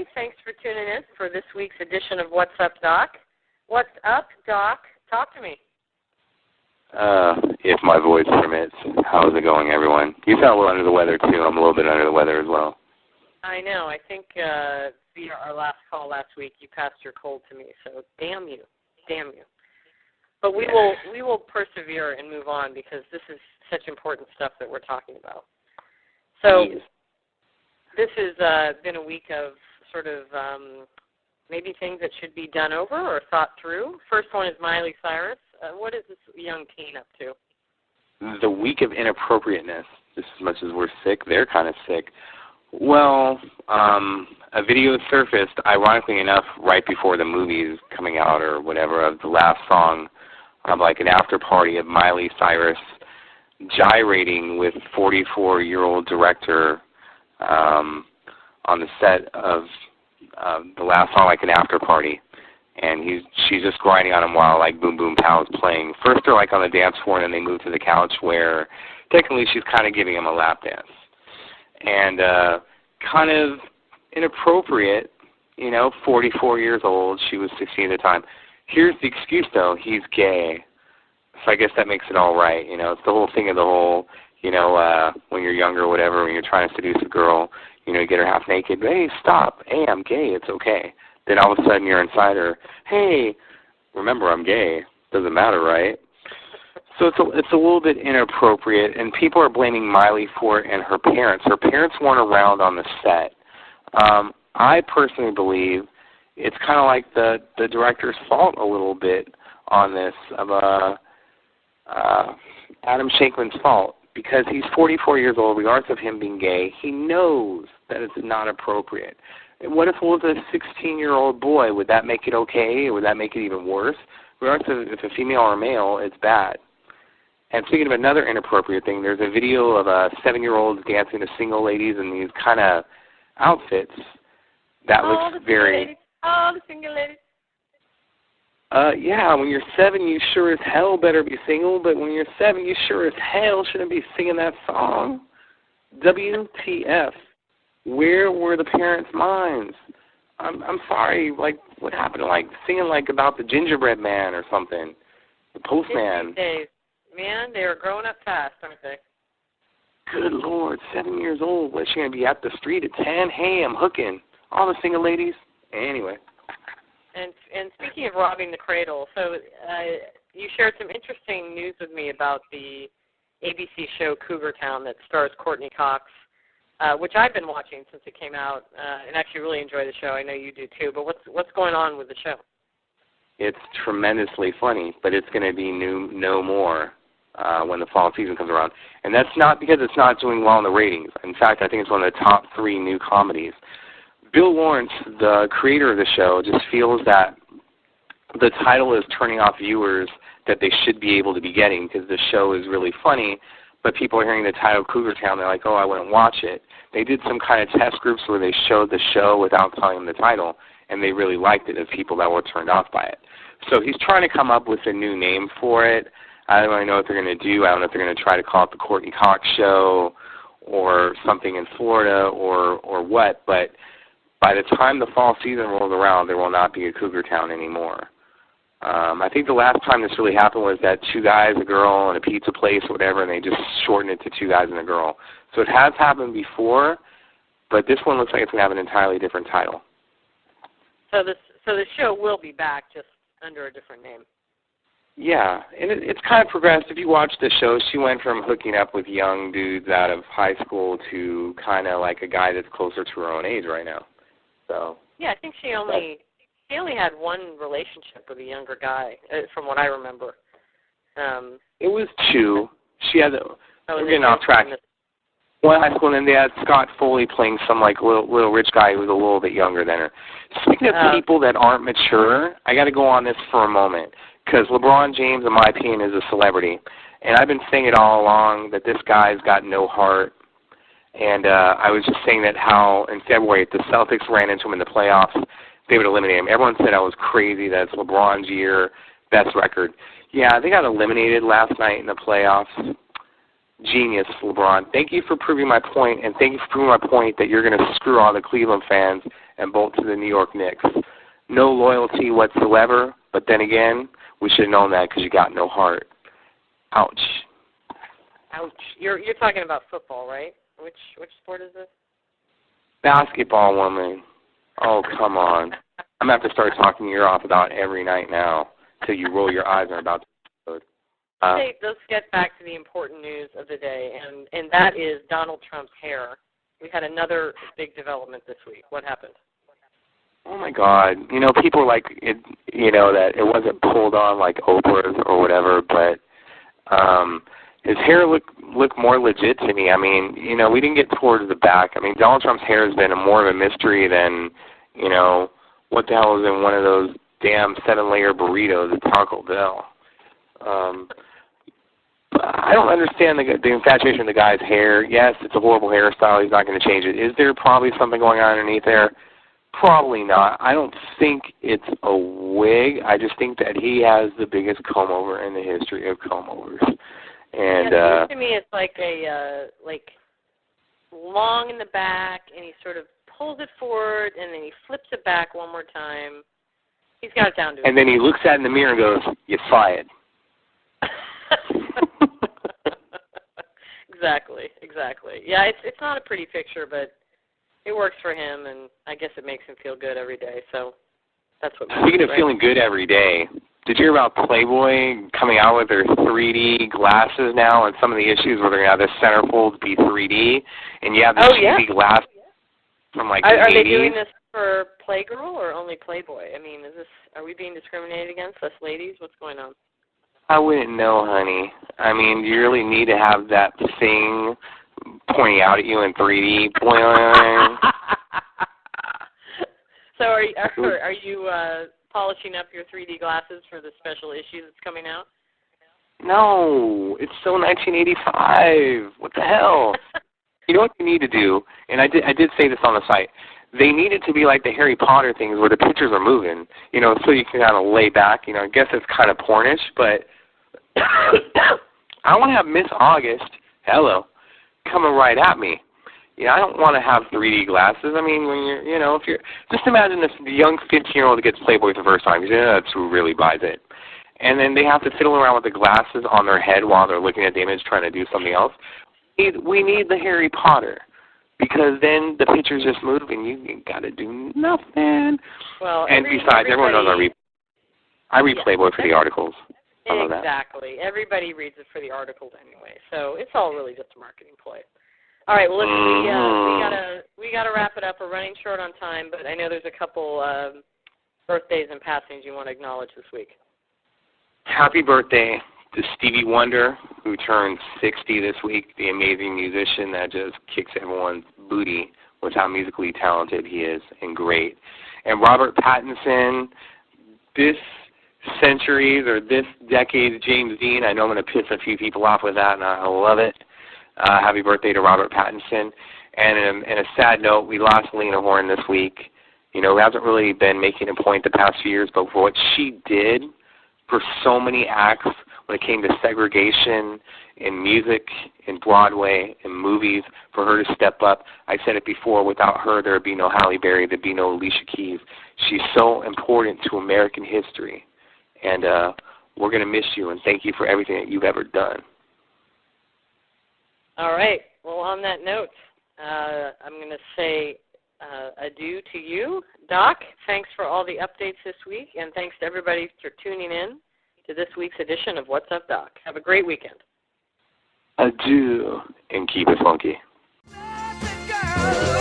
everybody. Thanks for tuning in for this week's edition of What's Up, Doc. What's up, Doc? Talk to me. If my voice permits. How's it going, everyone? You sound a little under the weather, too. I'm a little bit under the weather as well. I know. I think via our last call last week, you passed your cold to me, so damn you. Damn you. But we will persevere and move on because this is such important stuff that we're talking about. So this has been a week of sort of maybe things that should be done over or thought through. First one is Miley Cyrus. What is this young teen up to? The week of inappropriateness. Just as much as we're sick, they're kind of sick. Well, a video surfaced, ironically enough, right before the movie is coming out or whatever, of the last song of like an after party of Miley Cyrus gyrating with 44-year-old director on the set of the last song, like an after party. And she's just grinding on him while like Boom Boom Pow is playing. First they're like on the dance floor, and then they move to the couch where technically she's kind of giving him a lap dance. And kind of inappropriate, 44 years old. She was 16 at the time. Here's the excuse, though. He's gay. So I guess that makes it all right. It's the whole thing of the whole, when you're younger or whatever, when you're trying to seduce a girl, you get her half naked. Hey, stop. Hey, I'm gay. It's okay. Then all of a sudden you're inside her. Hey, remember I'm gay. Doesn't matter, right? So it's a little bit inappropriate, and people are blaming Miley for it and her parents. Her parents weren't around on the set. I personally believe it's kind of like the director's fault a little bit on this, of Adam Shankman's fault, because he's 44 years old, regardless of him being gay. He knows that it's not appropriate. And what if it was a 16-year-old boy? Would that make it okay, or would that make it even worse? Regardless of if a female or a male, it's bad. And speaking of another inappropriate thing, there's a video of 7-year-olds dancing to single ladies in these kind of outfits that looks very... Oh, the single ladies. Yeah, when you're 7, you sure as hell better be single, but when you're 7, you sure as hell shouldn't be singing that song. WTF. Where were the parents' minds? I'm sorry, like, what happened to, like, singing, like, about the gingerbread man or something? The postman. These days, man, they are growing up fast, aren't they? Good Lord, 7 years old. What's she going to be at the street at 10? Hey, I'm hooking. All the single ladies. Anyway. And speaking of robbing the cradle, so you shared some interesting news with me about the ABC show Cougar Town that stars Courtney Cox, which I've been watching since it came out, and actually really enjoy the show. I know you do too. But what's going on with the show? It's tremendously funny, but it's going to be no more when the fall season comes around. And that's not because it's not doing well in the ratings. In fact, I think it's one of the top 3 new comedies. Bill Lawrence, the creator of the show, just feels that the title is turning off viewers that they should be able to be getting because the show is really funny, but people are hearing the title Cougar Town, they're like, oh, I wouldn't watch it. They did some kind of test groups where they showed the show without telling them the title, and they really liked it as people that were turned off by it. So he's trying to come up with a new name for it. I don't really know what they're going to do. I don't know if they're going to try to call it the Courtney Cox Show or something in Florida or what, but by the time the fall season rolls around, there will not be a Cougar Town anymore. I think the last time this really happened was that 2 guys, a girl, and a pizza place or whatever, and they just shortened it to 2 guys and a girl. So it has happened before, but this one looks like it's going to have an entirely different title. So the show will be back, just under a different name. Yeah, and it's kind of progressed. If you watch the show, she went from hooking up with young dudes out of high school to kind of like a guy that's closer to her own age right now. So yeah, I think she only had one relationship with a younger guy, from what I remember. It was 2. She had. We're getting off track. One high school, and then they had Scott Foley playing some like little rich guy who was a little bit younger than her. Speaking of people that aren't mature, I got to go on this for a moment because LeBron James, in my opinion, is a celebrity, and I've been saying it all along that this guy's got no heart. And I was just saying that how in February, if the Celtics ran into him in the playoffs, they would eliminate him. Everyone said I was crazy. That's LeBron's year, best record. Yeah, they got eliminated last night in the playoffs. Genius, LeBron. Thank you for proving my point, and thank you for proving my point that you're going to screw all the Cleveland fans and bolt to the New York Knicks. No loyalty whatsoever, but then again, we should have known that because you got no heart. Ouch. Ouch. You're talking about football, right? Which sport is this? Basketball, woman. Oh, come on. I'm going to have to start talking your off about every night now till you roll your eyes and are about to explode. Okay, let's get back to the important news of the day, and that is Donald Trump's hair. We had another big development this week. What happened? Oh, my God. You know, people like, it, you know, that it wasn't pulled on like Oprah's or whatever, but his hair looked more legit to me. I mean, you know, we didn't get towards the back. I mean, Donald Trump's hair has been more of a mystery than, you know, what the hell is in one of those damn 7-layer burritos at Taco Bell. I don't understand the infatuation of the guy's hair. Yes, it's a horrible hairstyle. He's not going to change it. Is there probably something going on underneath there? Probably not. I don't think it's a wig. I just think that he has the biggest comb-over in the history of comb-overs. And yeah, to me, it's like a long in the back, and he sort of pulls it forward, and then he flips it back one more time. He's got it down to it. And then he looks at it in the mirror and goes, "You're fired." Exactly. Yeah, it's not a pretty picture, but it works for him, and I guess it makes him feel good every day. So that's what. Speaking of feeling good every day, did you hear about Playboy coming out with their 3D glasses now, and some of the issues where they're going to have the centerfold be 3D, and you have the cheesy glass from like the 80s? Are they doing this for Playgirl or only Playboy? I mean, are we being discriminated against, us ladies? What's going on? I wouldn't know, honey. I mean, you really need to have that thing pointing out at you in 3D. So are you polishing up your 3D glasses for the special issue that's coming out? No, it's still 1985. What the hell? You know what you need to do, and I did say this on the site, they need it to be like the Harry Potter things where the pictures are moving, you know, so you can kind of lay back. You know, I guess it's kind of pornish, but I want to have Miss August, coming right at me. You know, I don't want to have 3D glasses. I mean, when you're, you know, if you're, just imagine if the young 15-year-old gets Playboy for the first time, because that's who really buys it. And then they have to fiddle around with the glasses on their head while they're looking at the image trying to do something else. We need the Harry Potter, because then the pictures just move and you got to do nothing. Well, and besides, everyone knows I read Playboy for the articles. Exactly. Everybody reads it for the articles anyway, so it's all really just a marketing ploy. All right, well, listen, we gotta wrap it up. We're running short on time, but I know there's a couple birthdays and passings you want to acknowledge this week. Happy birthday to Stevie Wonder, who turned 60 this week, the amazing musician that just kicks everyone's booty with how musically talented he is and great. And Robert Pattinson, this century's or this decade's James Dean. I know I'm going to piss a few people off with that, and I love it. Happy birthday to Robert Pattinson. And in a sad note, we lost Lena Horne this week. You know, who hasn't really been making a point the past few years, but for what she did for so many acts when it came to segregation in music, in Broadway, in movies, for her to step up. I said it before, without her there would be no Halle Berry, there would be no Alicia Keys. She's so important to American history. And we're going to miss you, and thank you for everything that you've ever done. All right. Well, on that note, I'm going to say adieu to you. Doc, thanks for all the updates this week, and thanks to everybody for tuning in to this week's edition of What's Up, Doc. Have a great weekend. Adieu, and keep it funky. Girl.